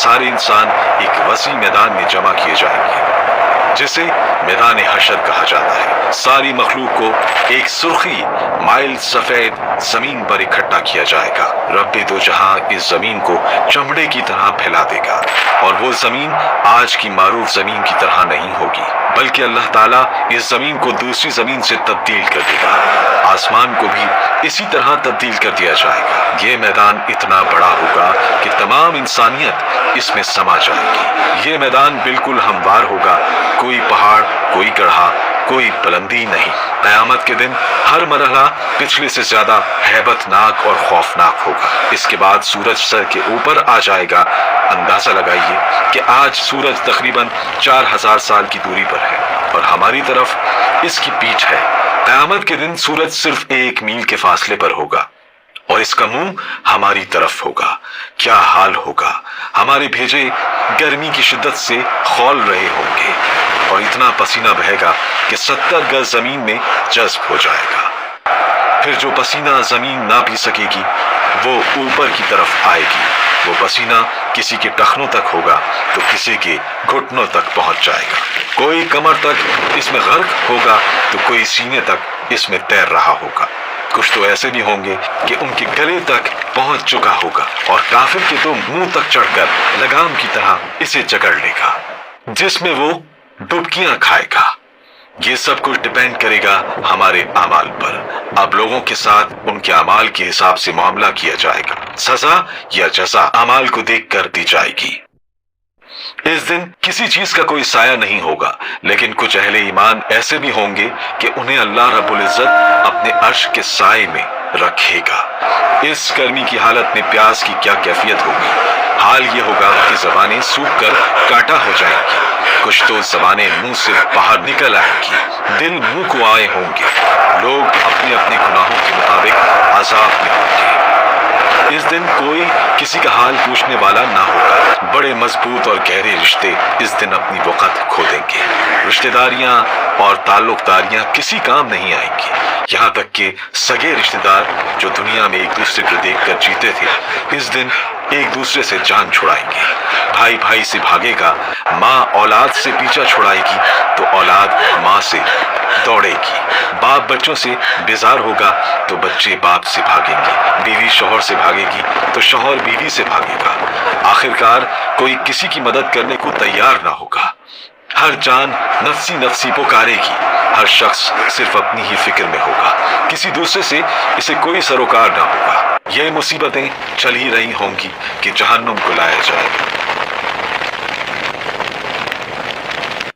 सारे इंसान एक वसी मैदान में जमा किए जाएंगे जिसे मैदान हशर कहा जाता है। सारी मखलूक को एक सुर्खी माइल सफेद जमीन पर इकट्ठा किया जाएगा। रब्बे दो जहां इस जमीन को चमड़े की तरह फैला देगा और वो जमीन आज की मारूफ जमीन की तरह नहीं होगी, बल्कि अल्लाह ताला इस जमीन को दूसरी जमीन से तब्दील कर देगा। आसमान को भी इसी तरह तब्दील कर दिया जाएगा। ये मैदान इतना बड़ा होगा कि तमाम इंसानियत इसमें समा जाएगी। ये मैदान बिल्कुल हमवार होगा, कोई पहाड़, कोई गढ़ा, कोई बुलंदी नहीं। क़यामत के दिन हर मरहला पिछले से ज्यादा हैबतनाक और खौफनाक होगा। इसके बाद सूरज सर के ऊपर आ जाएगा। अंदाजा लगाइए कि आज सूरज तकरीबन 4000 साल की दूरी पर है और हमारी तरफ इसकी पीठ है। क़यामत के दिन सूरज सिर्फ 1 मील के फासले पर होगा और इसका मुंह हमारी तरफ होगा। क्या हाल होगा। हमारे भेजे गर्मी की शिद्दत से खौल रहे होंगे और इतना पसीना बहेगा कि 70 गज जमीन में जज्ब हो जाएगा। फिर जो पसीना जमीन ना पी सकेगी वो ऊपर की तरफ आएगी। वो पसीना किसी के टखनों तक होगा तो किसी के घुटनों तक पहुंच जाएगा। कोई कमर तक इसमें गर्क होगा तो कोई सीने तक इसमें तैर रहा होगा। कुछ तो ऐसे भी होंगे कि उनके गले तक पहुंच चुका होगा और काफिर के तो मुंह तक चढ़कर लगाम की तरह इसे जकड़ लेगा, जिसमें वो डुबकियां खाएगा। ये सब कुछ डिपेंड करेगा हमारे अमाल पर। अब लोगों के साथ उनके अमाल के हिसाब से मामला किया जाएगा। सजा या जजा अमाल को देखकर दी जाएगी। इस दिन किसी चीज का कोई साया नहीं होगा, लेकिन कुछ अहले ईमान ऐसे भी होंगे कि उन्हें अल्लाह रब्बुल इज्जत अपने अर्श के साए में रखेगा। इस गर्मी की हालत में प्यास की क्या कैफियत होगी। हाल ये होगा कि ज़बानें सूख कर कांटा हो जाएंगी। कुछ तो ज़बानें मुंह से बाहर निकल आएंगी। दिल मुंह को आए होंगे। लोग अपने अपने गुनाहों के मुताबिक अजाब में होंगे। इस दिन कोई किसी का हाल पूछने वाला ना होगा। बड़े मजबूत और गहरे रिश्ते इस दिन अपनी वक़्त खो देंगे। रिश्तेदारियां और ताल्लुकदारियां किसी काम नहीं आएंगी। यहाँ तक कि सगे रिश्तेदार जो दुनिया में एक दूसरे को देखकर जीते थे, इस दिन एक दूसरे से जान छुड़ाएंगे। भाई भाई से भागेगा, माँ औलाद से पीछा छुड़ाएगी तो औलाद माँ से दौड़ेगी। बाप बच्चों से बेजार होगा तो बच्चे बाप से भागेंगे। बीवी शौहर से भागेगी तो शौहर बीवी से भागेगा। आखिरकार कोई किसी की मदद करने को तैयार ना होगा। हर जान नफसी नफसी पुकारेगी। हर शख्स सिर्फ अपनी ही फिक्र में होगा। किसी दूसरे से इसे कोई सरोकार ना होगा। ये मुसीबतें चल ही रही होंगी कि जहन्नुम को लाया जाएगा।